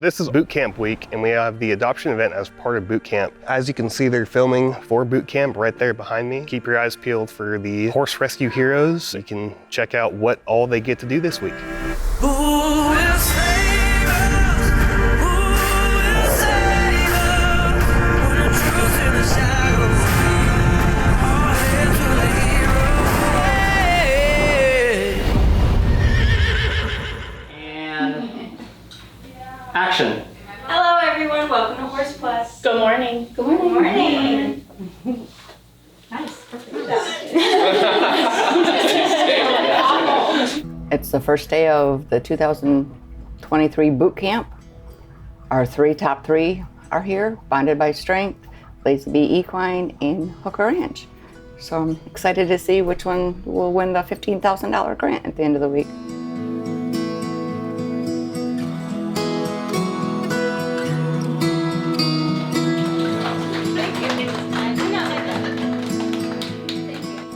This is boot camp week, and we have the adoption event as part of boot camp. As you can see, they're filming for boot camp right there behind me. Keep your eyes peeled for the horse rescue heroes. You can check out what all they get to do this week. Action. Hello everyone, welcome to Horse Plus. Good morning. Good morning. Good morning. Nice, perfect. It's the first day of the 2023 boot camp. Our top three are here, Bonded by Strength, Lazy Bee Equine, and Hooker Ranch. So I'm excited to see which one will win the $15,000 grant at the end of the week.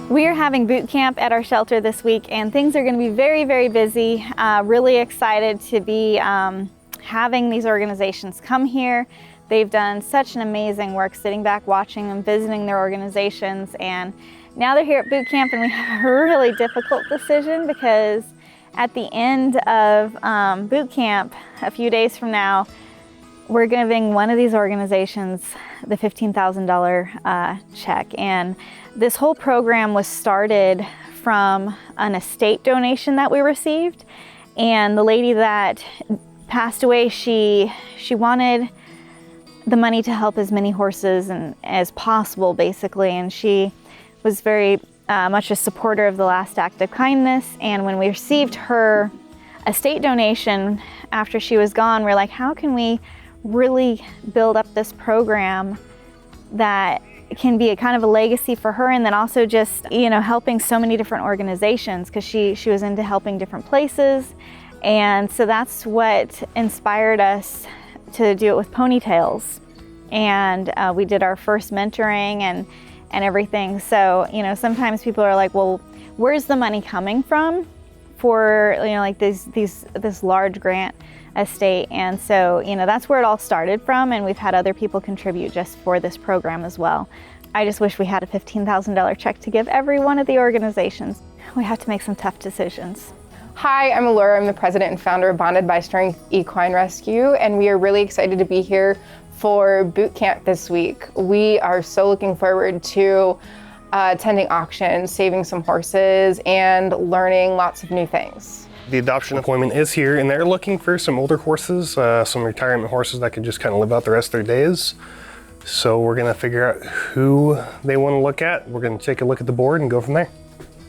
We are having boot camp at our shelter this week, and things are going to be very, very busy. Really excited to be having these organizations come here. They've done such an amazing work sitting back, watching them, visiting their organizations, and now they're here at boot camp, and we have a really difficult decision because at the end of boot camp, a few days from now, we're giving one of these organizations the $15,000 check. And this whole program was started from an estate donation that we received. And the lady that passed away, she wanted the money to help as many horses as possible, basically. And she was very much a supporter of the Last Act of Kindness. And when we received her estate donation after she was gone, we're like, how can we really build up this program that can be a kind of a legacy for her, and then also just, you know, helping so many different organizations, because she was into helping different places. And so that's what inspired us to do it with ponytails. And we did our first mentoring and everything. So, you know, sometimes people are like, well, where's the money coming from for, you know, like this large grant estate? And so, you know, that's where it all started from, and we've had other people contribute just for this program as well. I just wish we had a $15,000 check to give every one of the organizations. We have to make some tough decisions. Hi, I'm Allura. I'm the president and founder of Bonded by Strength Equine Rescue, and we are really excited to be here for boot camp this week. We are so looking forward to attending auctions, saving some horses, and learning lots of new things. The adoption appointment is here, and they're looking for some older horses, some retirement horses that can just kind of live out the rest of their days. So we're gonna figure out who they want to look at. We're gonna take a look at the board and go from there.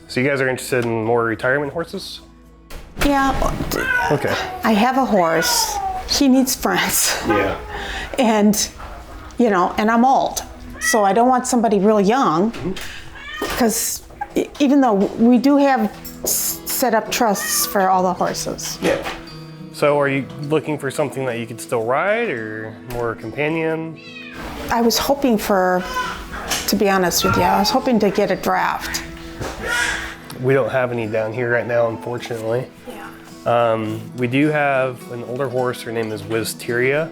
So you guys are interested in more retirement horses? Yeah. Okay. I have a horse. He needs friends. Yeah. And, you know, and I'm old. So I don't want somebody real young, because even though we do have set up trusts for all the horses. Yeah. So are you looking for something that you could still ride, or more companion? I was hoping to be honest with you, I was hoping to get a draft. We don't have any down here right now, unfortunately. Yeah. We do have an older horse. Her name is Wisteria.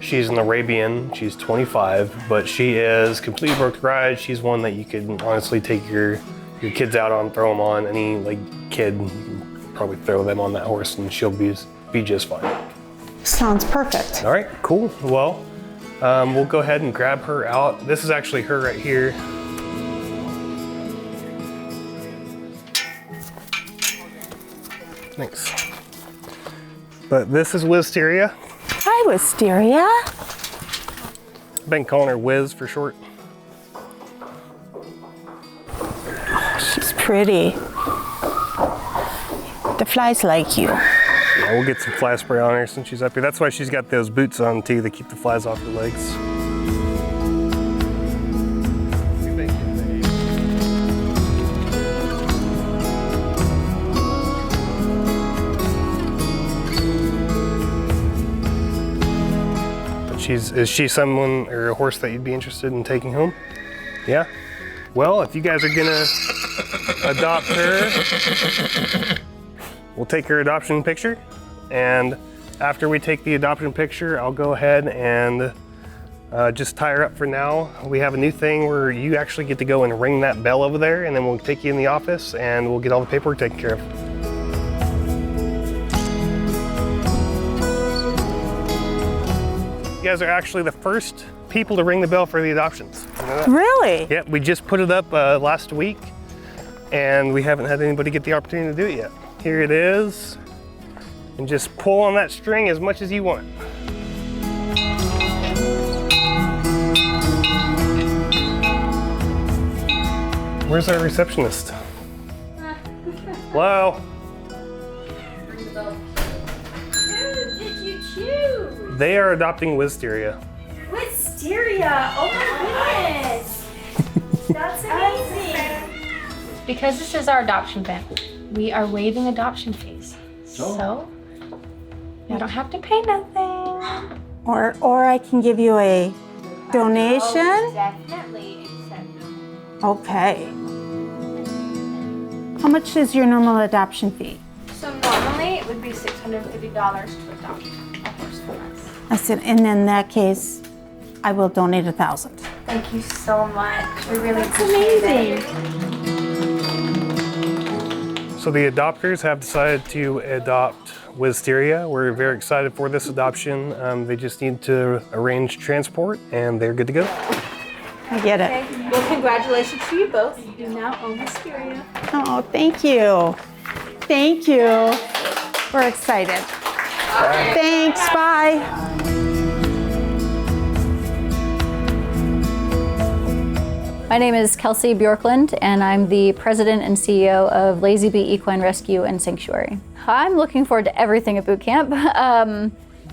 She's an Arabian. She's 25, but she is completely broke to ride. She's one that you could honestly take your kids out on, throw them on. Any kid, you can probably throw them on that horse and she'll be just fine. Sounds perfect. All right, cool. Well, we'll go ahead and grab her out. This is actually her right here. Thanks. But this is Wisteria. Hi, Wisteria. I've been calling her Wiz for short. She's pretty. The flies like you. Yeah, we'll get some fly spray on her since she's up here. That's why she's got those boots on too, to keep the flies off her legs. Is she someone or a horse that you'd be interested in taking home? Yeah? Well, if you guys are gonna adopt her, we'll take her adoption picture and After we take the adoption picture, I'll go ahead and just tie her up for now. We have a new thing where you actually get to go and ring that bell over there, and then we'll take you in the office and we'll get all the paperwork taken care of. You guys are actually the first people to ring the bell for the adoptions. You know that? Really? Yep, we just put it up last week, and we haven't had anybody get the opportunity to do it yet. Here it is, and just pull on that string as much as you want. Where's our receptionist? Hello? Who did you choose? They are adopting Wisteria. Wisteria! Oh my goodness! That's amazing! Because this is our adoption event, we are waiving adoption fees. So, you don't have to pay nothing. Or I can give you a donation. Definitely accept. Okay. How much is your normal adoption fee? So normally it would be $650 to adopt a horse from us. I said, and in that case, I will donate 1,000. Thank you so much. We really appreciate it. So the adopters have decided to adopt Wisteria. We're very excited for this adoption. They just need to arrange transport and they're good to go. I get it. Okay. Well, congratulations to you both. You now own Wisteria. Oh, thank you. Thank you. We're excited. Thanks, bye. My name is Kelsey Bjorklund, and I'm the president and CEO of Lazy Bee Equine Rescue and Sanctuary. I'm looking forward to everything at boot camp.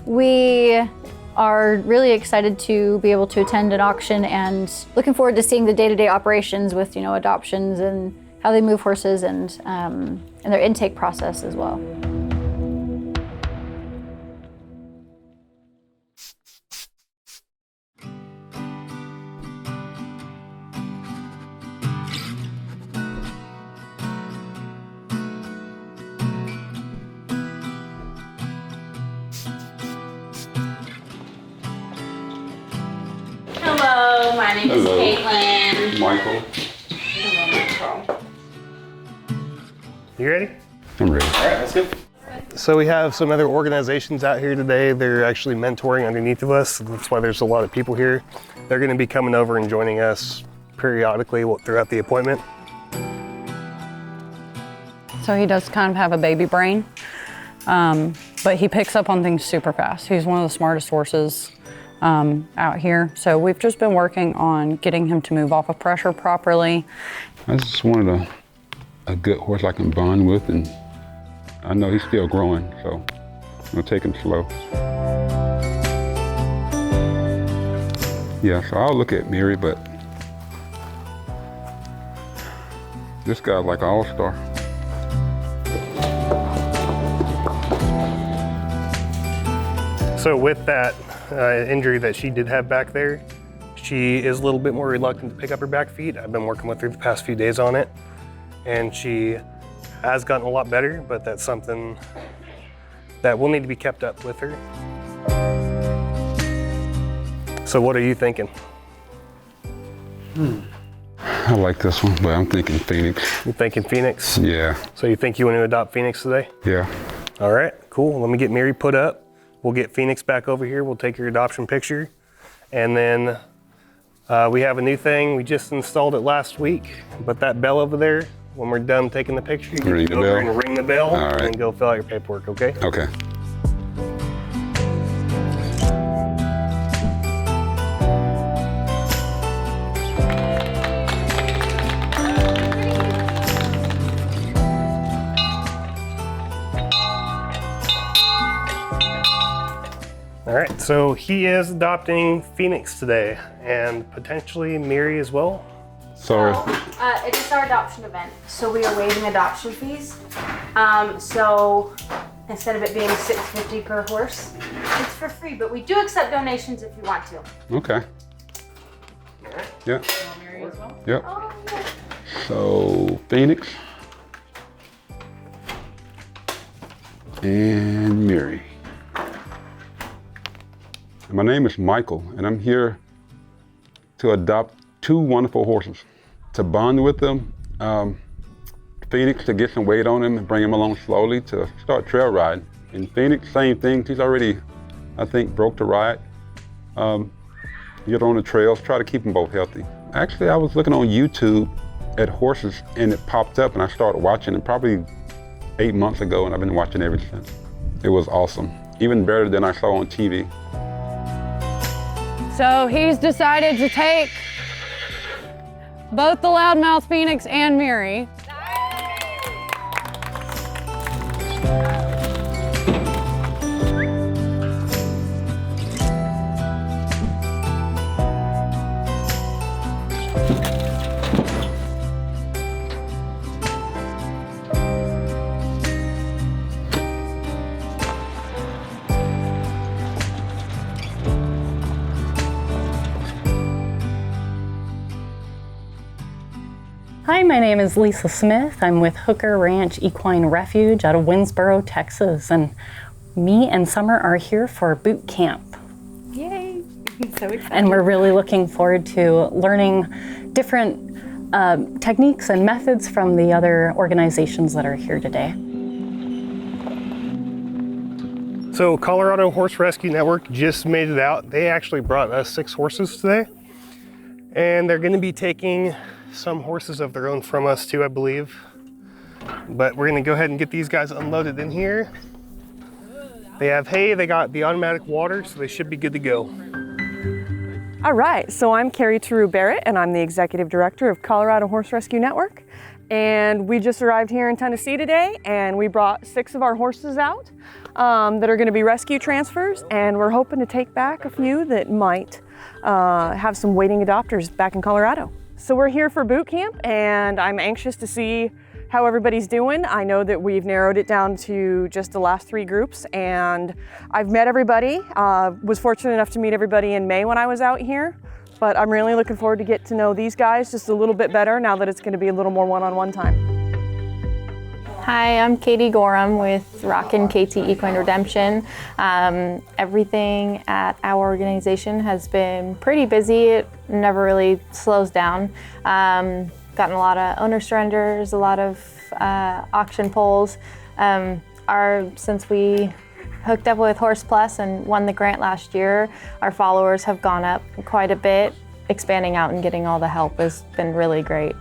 We are really excited to be able to attend an auction and looking forward to seeing the day-to-day operations with, adoptions and how they move horses and their intake process as well. Hello, my name is Caitlin. Michael. Hello, Michael. You ready? I'm ready. All right, let's go. So we have some other organizations out here today. They're actually mentoring underneath of us. That's why there's a lot of people here. They're going to be coming over and joining us periodically throughout the appointment. So he does kind of have a baby brain, but he picks up on things super fast. He's one of the smartest horses out here. So we've just been working on getting him to move off of pressure properly. I just wanted a good horse I can bond with, and I know he's still growing, so I'm gonna take him slow. Yeah, so I'll look at Mary, but this guy's like an all-star. So with that injury that she did have back there, she is a little bit more reluctant to pick up her back feet. I've been working with her the past few days on it, and she has gotten a lot better, but that's something that will need to be kept up with her. So what are you thinking? I like this one, but I'm thinking Phoenix. You thinking Phoenix? Yeah, So you think you want to adopt Phoenix today? yeah. All right, cool. Let me get Mary put up. We'll get Phoenix back over here. We'll take your adoption picture. And then we have a new thing. We just installed it last week, but that bell over there, when we're done taking the picture, you Ring get to the go over bell? and ring the bell All right. and go fill out your paperwork, okay? Okay. All right, so he is adopting Phoenix today and potentially Mary as well. So, It is our adoption event, so we are waiving adoption fees. So instead of it being $650 per horse, it's for free, but we do accept donations if you want to. okay. Yeah. Yep. Oh, yeah. So, Phoenix and Mary. My name is Michael, and I'm here to adopt 2 wonderful horses, to bond with them, Phoenix to get some weight on him and bring him along slowly to start trail riding. And Phoenix, same thing, he's already, I think, broke the ride. Get on the trails, try to keep them both healthy. Actually, I was looking on YouTube at horses and it popped up and I started watching it probably 8 months ago and I've been watching ever since. It was awesome, even better than I saw on TV. So he's decided to take both the loudmouth Phoenix and Miri. Hi, my name is Lisa Smith. I'm with Hooker Ranch Equine Refuge out of Winsboro, Texas, and me and Summer are here for boot camp. Yay! So excited. And we're really looking forward to learning different techniques and methods from the other organizations that are here today. So Colorado Horse Rescue Network just made it out. They actually brought us 6 horses today. And they're gonna be taking some horses of their own from us too, I believe. But we're gonna go ahead and get these guys unloaded in here. They have hay, they got the automatic water, so they should be good to go. All right, so I'm Carrie Teru Barrett, and I'm the Executive Director of Colorado Horse Rescue Network. And we just arrived here in Tennessee today, and we brought 6 of our horses out that are gonna be rescue transfers, and we're hoping to take back a few that might have some waiting adopters back in Colorado. So we're here for boot camp, and I'm anxious to see how everybody's doing. I know that we've narrowed it down to just the last 3 groups, and I've met everybody. Was fortunate enough to meet everybody in May when I was out here, but I'm really looking forward to get to know these guys just a little bit better now that it's going to be a little more one-on-one time. Hi, I'm Katie Gorham with Rockin' KT Equine Redemption. Everything at our organization has been pretty busy. It never really slows down. Gotten a lot of owner surrenders, a lot of auction polls. Since we hooked up with Horse Plus and won the grant last year, our followers have gone up quite a bit. Expanding out and getting all the help has been really great.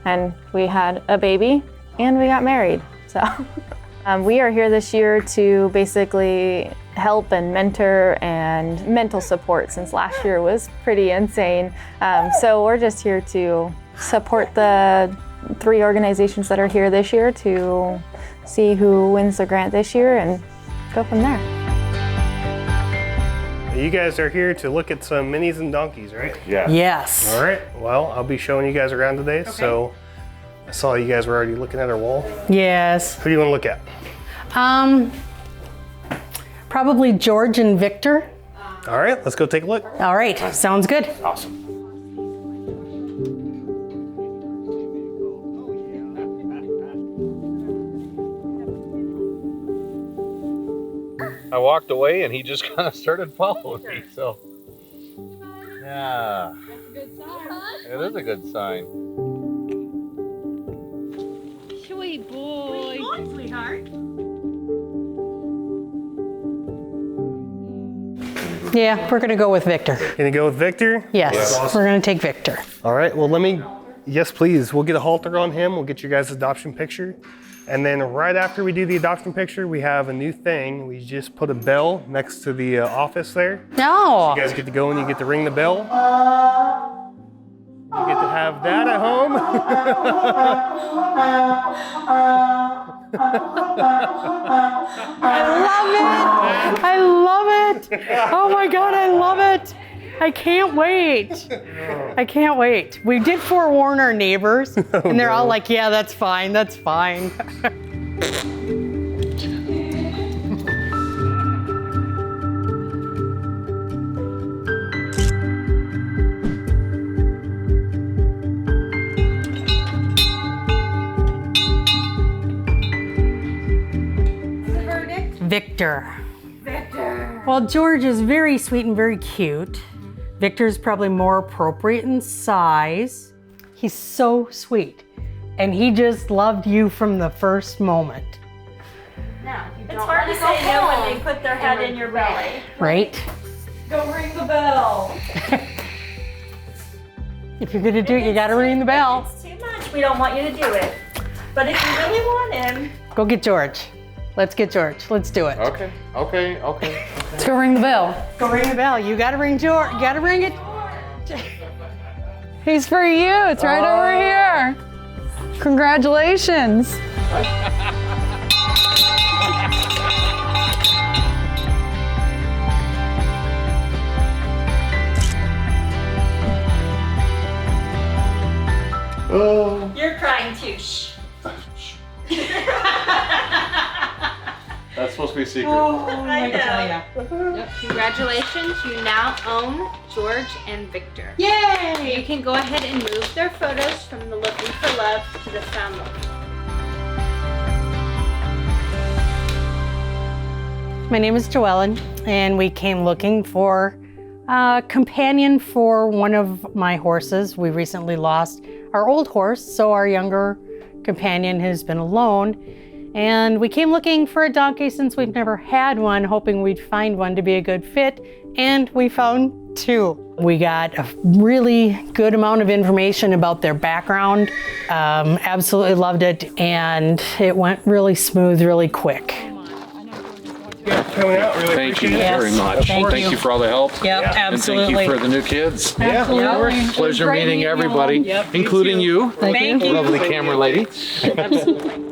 And we had a baby and we got married. So we are here this year to basically help and mentor and mental support since last year was pretty insane. So we're just here to support the 3 organizations that are here this year to see who wins the grant this year and go from there. You guys are here to look at some minis and donkeys, right? Yeah. Yes. All right, well, I'll be showing you guys around today. Okay. So I saw you guys were already looking at our wall. Yes. Who do you want to look at? Probably George and Victor. All right, let's go take a look. All right, sounds good. Awesome. I walked away and he just kind of started following me, so. Yeah. That's a good sign. It is a good sign. Sweet boy. Good boy, sweetheart. Yeah, we're gonna go with Victor. Gonna go with Victor? Yes, awesome. We're gonna take Victor. All right, well yes please, we'll get a halter on him, we'll get your guys' adoption picture. And then right after we do the adoption picture, we have a new thing. We just put a bell next to the office there. No. So you guys get to go and you get to ring the bell. You get to have that at home. I love it. I love it. Oh my God, I love it. I can't wait. I can't wait. We did forewarn our neighbors, and they're all like, yeah, that's fine, that's fine. Victor. Victor. Well, George is very sweet and very cute. Victor's probably more appropriate in size. He's so sweet. And he just loved you from the first moment. It's hard to say no when they put their head in your belly. Right? Go ring the bell. If you're gonna do it, you gotta ring the bell. It's too much. We don't want you to do it. But if you really want him, Go get George. Let's get George. Let's do it. Okay. Let's go ring the bell. Go ring the bell. You gotta ring George. You gotta ring it. He's for you. It's right over here. Congratulations. you're crying too. Shh. That's supposed to be a secret. I know. Congratulations, you now own George and Victor. Yay! You can go ahead and move their photos from the Looking for Love to the Found Love. My name is Joellen, and we came looking for a companion for one of my horses. We recently lost our old horse, so our younger companion has been alone. And we came looking for a donkey since we've never had one, hoping we'd find one to be a good fit, and we found two. We got a really good amount of information about their background, absolutely loved it, and it went really smooth, really quick. Coming out, really Thank you appreciate it. very much. Thank you. for all the help. Yep, absolutely. And thank you for the new kids. Absolutely. Pleasure Great meeting meeting you everybody, all. Yep, including you. Thank you. Lovely camera lady. Absolutely.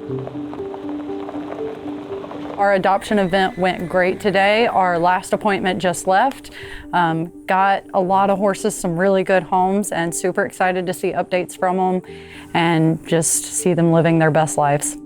Our adoption event went great today. Our last appointment just left. Got a lot of horses, some really good homes, and super excited to see updates from them and just see them living their best lives.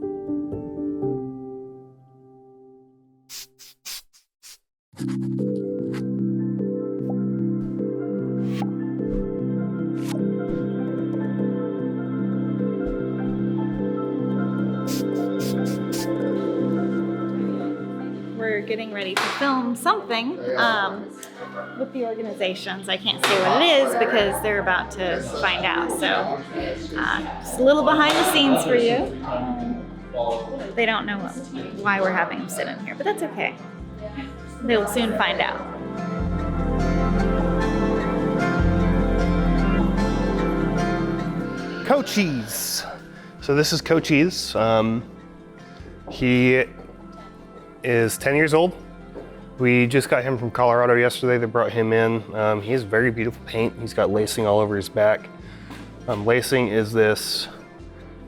We're getting ready to film something with the organizations. I can't say what it is because they're about to find out. So just a little behind the scenes for you. They don't know why we're having them sit in here, but that's okay. They will soon find out. Cochise. So this is Cochise. He is 10 years old. We just got him from Colorado yesterday. They brought him in. He has very beautiful paint. He's got lacing all over his back. Lacing is this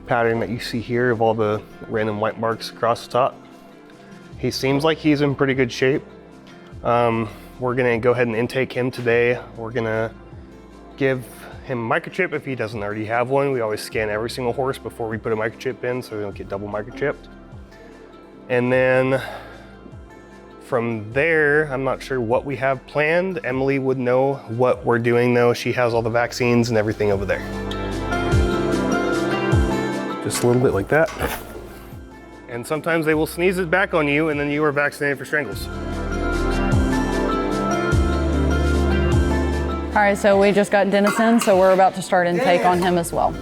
pattern that you see here of all the random white marks across the top. He seems like he's in pretty good shape. We're gonna go ahead and intake him today. We're gonna give him a microchip if he doesn't already have one. We always scan every single horse before we put a microchip in so they don't get double microchipped. And then from there, I'm not sure what we have planned. Emily would know what we're doing though. She has all the vaccines and everything over there. Just a little bit like that. And sometimes they will sneeze it back on you and then you are vaccinated for strangles. All right, so we just got Denison, so we're about to start intake on him as well.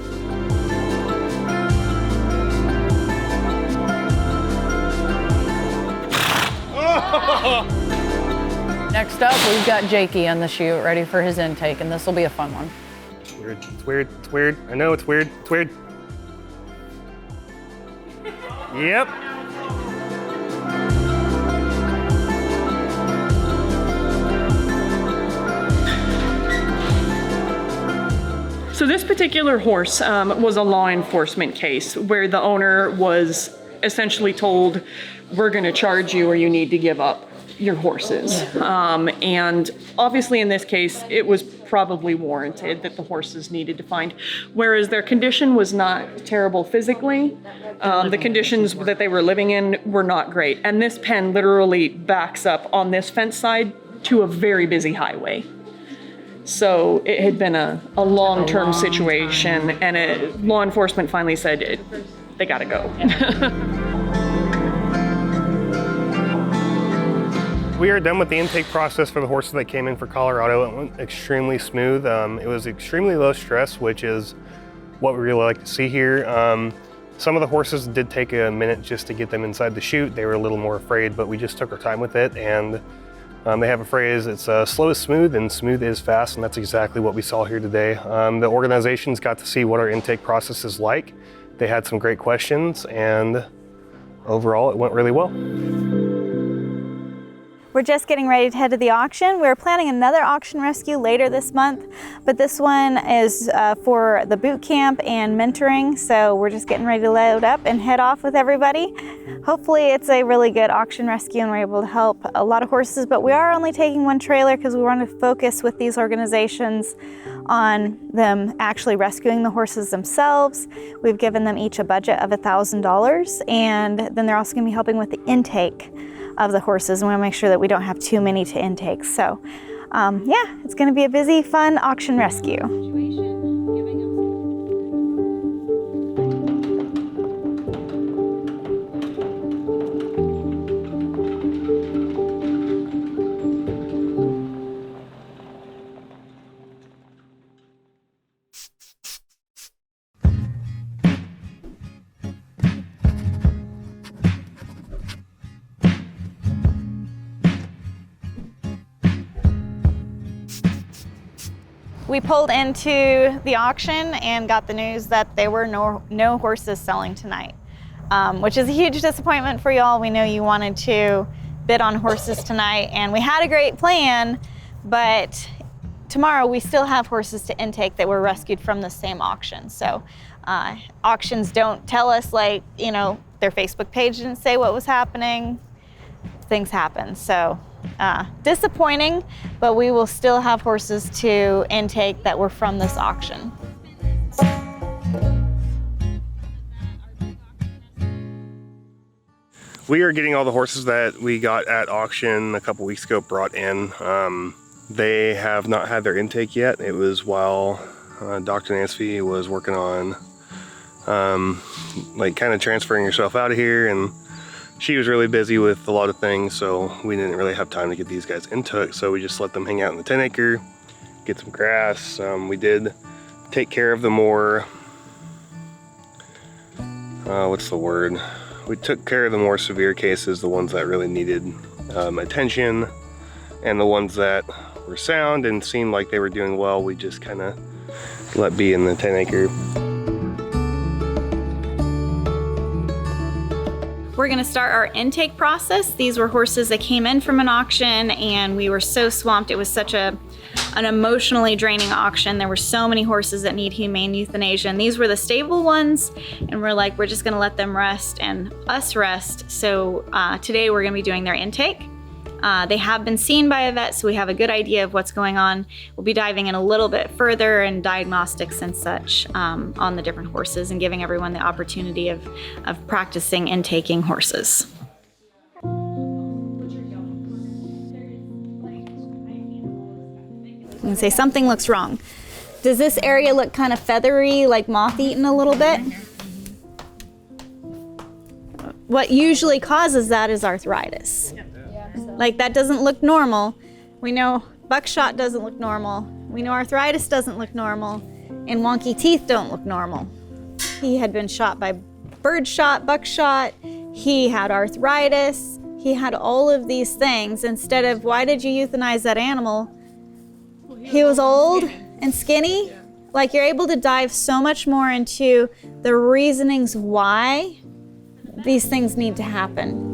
Next up, we've got Jakey on the chute, ready for his intake, and this will be a fun one. It's weird, it's weird, it's weird. I know it's weird, it's weird. Yep. So this particular horse was a law enforcement case where the owner was essentially told, we're going to charge you or you need to give up your horses. And obviously in this case, it was probably warranted that the horses needed to find, whereas their condition was not terrible physically. The conditions that they were living in were not great. And this pen literally backs up on this fence side to a very busy highway. So it had been a long-term situation, and law enforcement finally said they gotta go. We are done with the intake process for the horses that came in for Colorado. It went extremely smooth. It was extremely low stress, which is what we really like to see here. Some of the horses did take a minute just to get them inside the chute. They were a little more afraid, but we just took our time with it. And they have a phrase, it's slow is smooth and smooth is fast, and that's exactly what we saw here today. The organizations got to see what our intake process is like. They had some great questions, and overall it went really well. We're just getting ready to head to the auction. We're planning another auction rescue later this month, but this one is for the boot camp and mentoring, so we're just getting ready to load up and head off with everybody. Hopefully it's a really good auction rescue and we're able to help a lot of horses, but we are only taking one trailer because we want to focus with these organizations on them actually rescuing the horses themselves. We've given them each a budget of $1,000, and then they're also going to be helping with the intake of the horses, and we want to make sure that we don't have too many to intake. So yeah, it's going to be a busy, fun auction rescue. We pulled into the auction and got the news that there were no horses selling tonight, which is a huge disappointment for y'all. We know you wanted to bid on horses tonight, and we had a great plan, but tomorrow we still have horses to intake that were rescued from the same auction. So auctions don't tell us, like, you know, their Facebook page didn't say what was happening. Things happen. So disappointing, but we will still have horses to intake that were from this auction. We are getting all the horses that we got at auction a couple weeks ago brought in. They have not had their intake yet. It was while Dr. Nancy was working on like kind of transferring herself out of here, and she was really busy with a lot of things, so we didn't really have time to get these guys into it. So we just let them hang out in the 10 acre, get some grass. We did take care of the more, what's the word? We took care of the more severe cases, the ones that really needed attention, and the ones that were sound and seemed like they were doing well, we just kind of let be in the 10 acre. We're gonna start our intake process. These were horses that came in from an auction, and we were so swamped. It was such an emotionally draining auction. There were so many horses that need humane euthanasia, and these were the stable ones, and we're like, we're just gonna let them rest and us rest. So today we're gonna be doing their intake. They have been seen by a vet, so we have a good idea of what's going on. We'll be diving in a little bit further and diagnostics and such on the different horses and giving everyone the opportunity of practicing intaking horses. You can say something looks wrong. Does this area look kind of feathery, like moth-eaten a little bit? What usually causes that is arthritis. Like, that doesn't look normal. We know buckshot doesn't look normal. We know arthritis doesn't look normal, and wonky teeth don't look normal. He had been shot by birdshot, buckshot. He had arthritis. He had all of these things. Instead of, why did you euthanize that animal? He was old and skinny. Like, you're able to dive so much more into the reasonings why these things need to happen.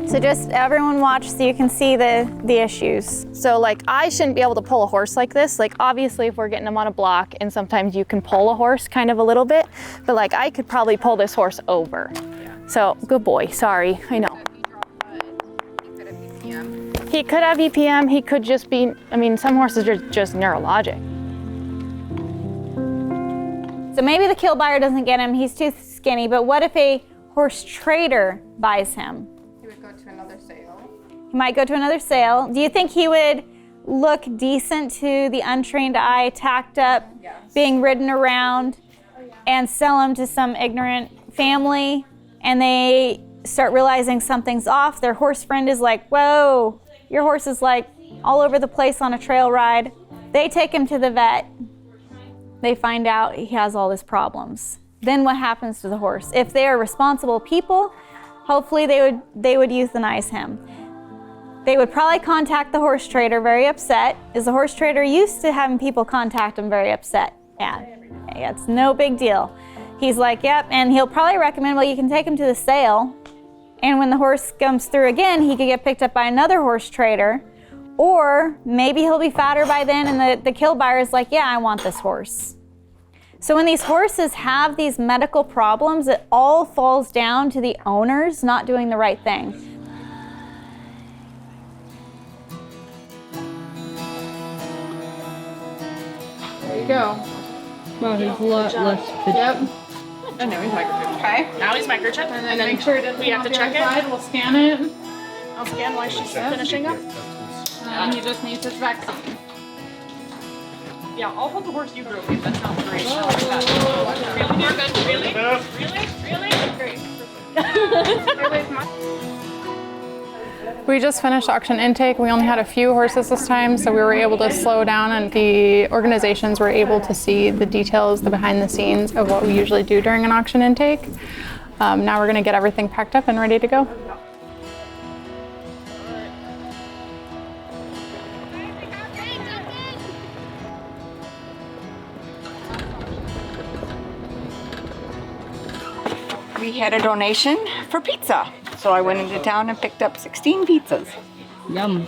So just everyone watch so you can see the issues. So like, I shouldn't be able to pull a horse like this. Like, obviously if we're getting them on a block, and sometimes you can pull a horse kind of a little bit, but like, I could probably pull this horse over. So good boy, sorry, I know. He could have EPM, he could just be, I mean, some horses are just neurologic. So maybe the kill buyer doesn't get him, he's too skinny, but what if a horse trader buys him? He would go to another sale. He might go to another sale. Do you think he would look decent to the untrained eye, tacked up, being ridden around, and sell him to some ignorant family, and they start realizing something's off. Their horse friend is like, whoa, your horse is like all over the place on a trail ride. They take him to the vet. They find out he has all these problems. Then what happens to the horse? If they are responsible people, hopefully they would euthanize him. They would probably contact the horse trader very upset. Is the horse trader used to having people contact him very upset? Yeah, it's no big deal. He's like, yep, and he'll probably recommend, well, you can take him to the sale. And when the horse comes through again, he could get picked up by another horse trader. Or maybe he'll be fatter by then and the kill buyer is like, yeah, I want this horse. So when these horses have these medical problems, it all falls down to the owners not doing the right thing. There you go. Well, he's a lot less fit. Yep. And now he's microchipped. Okay. Now he's microchipped. And then make sure it doesn't we have to check it. We'll scan it. I'll scan while she's finishing up. And he just needs his vaccine. Yeah, I'll hold the horse you grew with. That sounds great. Really? Great. We just finished auction intake. We only had a few horses this time, so we were able to slow down and the organizations were able to see the details, the behind the scenes of what we usually do during an auction intake. Now we're going to get everything packed up and ready to go. We had a donation for pizza, so I went into town and picked up 16 pizzas. Yum.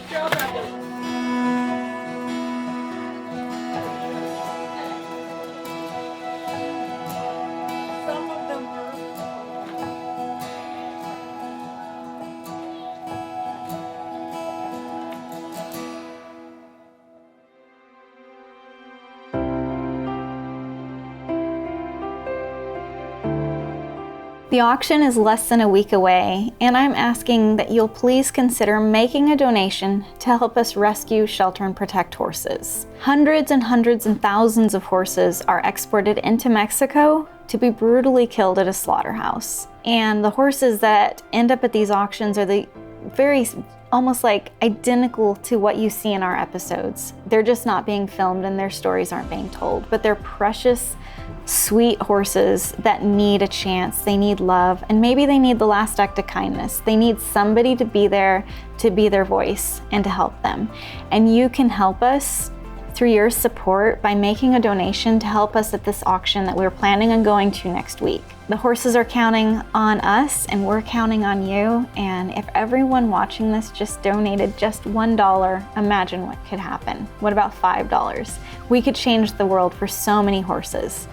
The auction is less than a week away, and I'm asking that you'll please consider making a donation to help us rescue, shelter, and protect horses. Hundreds and hundreds and thousands of horses are exported into Mexico to be brutally killed at a slaughterhouse. And the horses that end up at these auctions are the very almost like identical to what you see in our episodes. They're just not being filmed and their stories aren't being told, but they're precious, sweet horses that need a chance. They need love, and maybe they need the last act of kindness. They need somebody to be there to be their voice and to help them. And you can help us through your support by making a donation to help us at this auction that we're planning on going to next week. The horses are counting on us and we're counting on you, and if everyone watching this just donated just $1, imagine what could happen. What about $5? We could change the world for so many horses.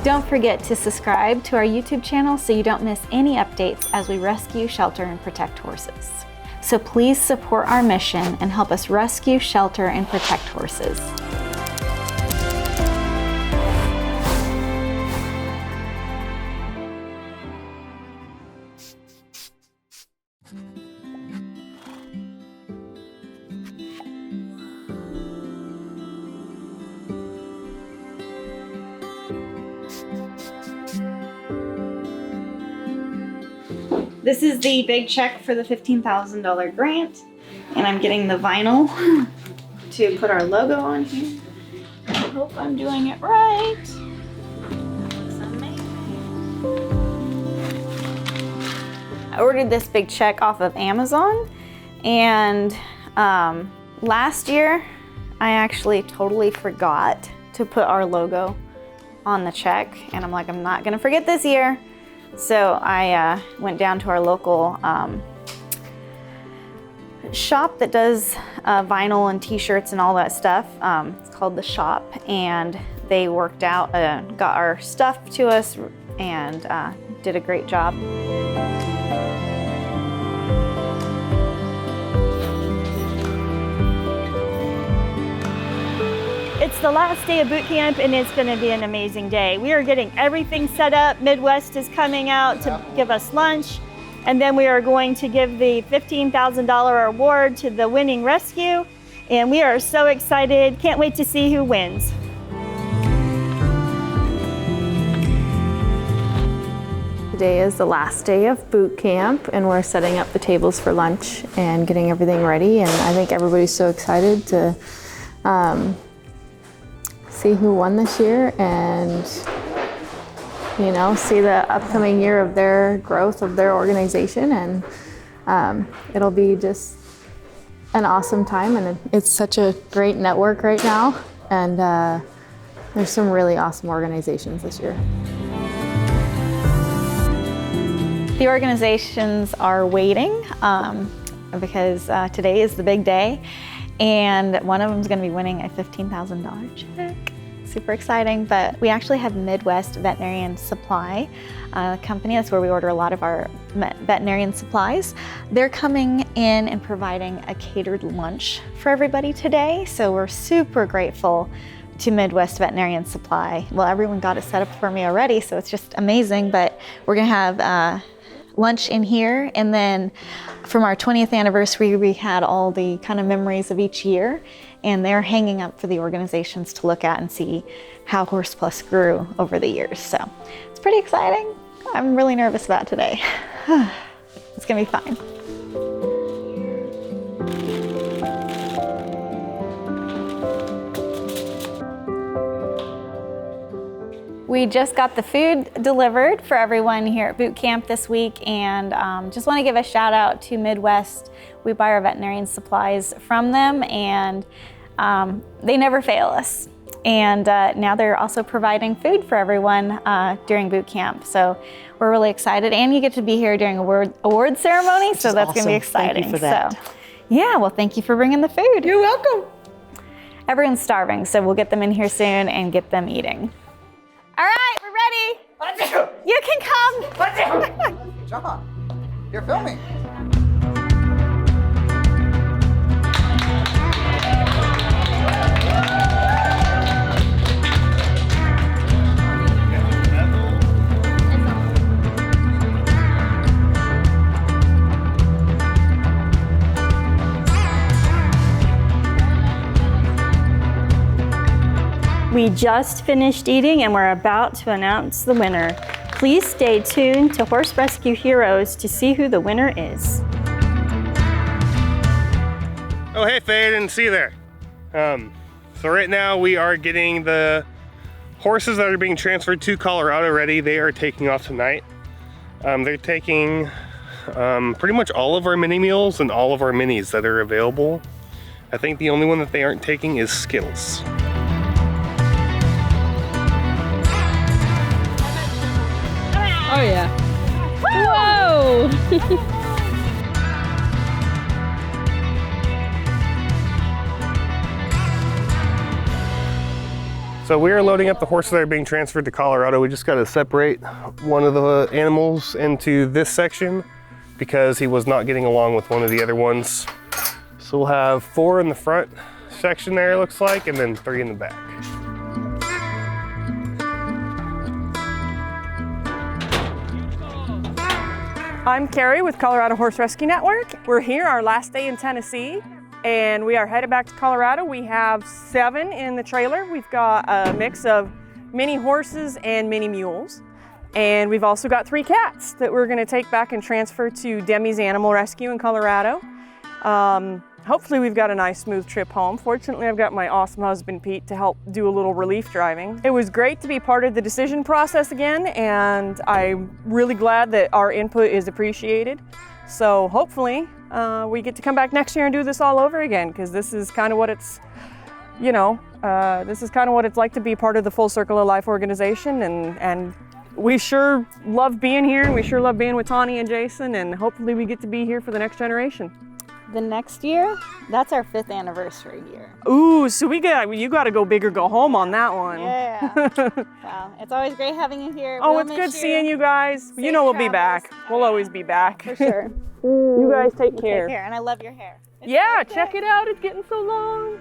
Don't forget to subscribe to our YouTube channel so you don't miss any updates as we rescue, shelter, and protect horses. So please support our mission and help us rescue, shelter, and protect horses. This is the big check for the $15,000 grant, and I'm getting the vinyl to put our logo on here. I hope I'm doing it right. Looks amazing. I ordered this big check off of Amazon, and last year I actually totally forgot to put our logo on the check, and I'm like, I'm not gonna forget this year. So I went down to our local shop that does vinyl and t-shirts and all that stuff. It's called The Shop, and they worked out, got our stuff to us, and did a great job. It's the last day of boot camp, and it's going to be an amazing day. We are getting everything set up. Midwest is coming out to give us lunch, and then we are going to give the $15,000 award to the winning rescue, and we are so excited. Can't wait to see who wins. today is the last day of boot camp and we're setting up the tables for lunch and getting everything ready, and I think everybody's so excited to see who won this year and see the upcoming year of their growth of their organization, and it'll be just an awesome time, and it's such a great network right now, and there's some really awesome organizations this year. The organizations are waiting because today is the big day, and one of them is going to be winning a $15,000 check. Super exciting, but we actually have Midwest Veterinarian Supply company. That's where we order a lot of our veterinarian supplies. They're coming in and providing a catered lunch for everybody today, so we're super grateful to Midwest Veterinarian Supply. Well, everyone got it set up for me already, so it's just amazing, but we're gonna have lunch in here, and then from our 20th anniversary, we had all the kind of memories of each year, and they're hanging up for the organizations to look at and see how Horse Plus grew over the years. So it's pretty exciting. I'm really nervous about today. It's gonna be fine. We just got the food delivered for everyone here at boot camp this week, and just want to give a shout out to Midwest. We buy our veterinarian supplies from them, and they never fail us. And now they're also providing food for everyone during boot camp. So we're really excited, and you get to be here during award ceremony, so that's going to be exciting. Thank you for that. So, yeah, well, thank you for bringing the food. You're welcome. Everyone's starving, so we'll get them in here soon and get them eating. All right, we're ready. You can come. John, you're filming. We just finished eating and we're about to announce the winner. Please stay tuned to Horse Rescue Heroes to see who the winner is. Oh, hey, Faye, I didn't see you there. So right now we are getting the horses that are being transferred to Colorado ready. They are taking off tonight. They're taking pretty much all of our mini mules and all of our minis that are available. I think the only one that they aren't taking is Skittles. Oh yeah. Whoa! So we are loading up the horses that are being transferred to Colorado. We just got to separate one of the animals into this section because he was not getting along with one of the other ones. So we'll have 4 in the front section there, it looks like, and then 3 in the back. I'm Carrie with Colorado Horse Rescue Network. We're here our last day in Tennessee, and we are headed back to Colorado. We have 7 in the trailer. We've got a mix of mini horses and mini mules. And we've also got 3 cats that we're gonna take back and transfer to Demi's Animal Rescue in Colorado. Hopefully we've got a nice smooth trip home. Fortunately, I've got my awesome husband, Pete, to help do a little relief driving. It was great to be part of the decision process again, and I'm really glad that our input is appreciated. So hopefully we get to come back next year and do this all over again, because this is kind of what it's, this is kind of what it's like to be part of the Full Circle of Life organization, and we sure love being here, and we sure love being with Tawny and Jason, and hopefully we get to be here for the next generation. The next year, that's our 5th anniversary year. Ooh, so you got to go big or go home on that one. Yeah. Wow, it's always great having you here. Oh, it's good seeing you guys. Safe you know we'll be travels. back. We'll always be back. For sure. You guys take care. Take care, and I love your hair. Yeah, check it out. It's getting so long.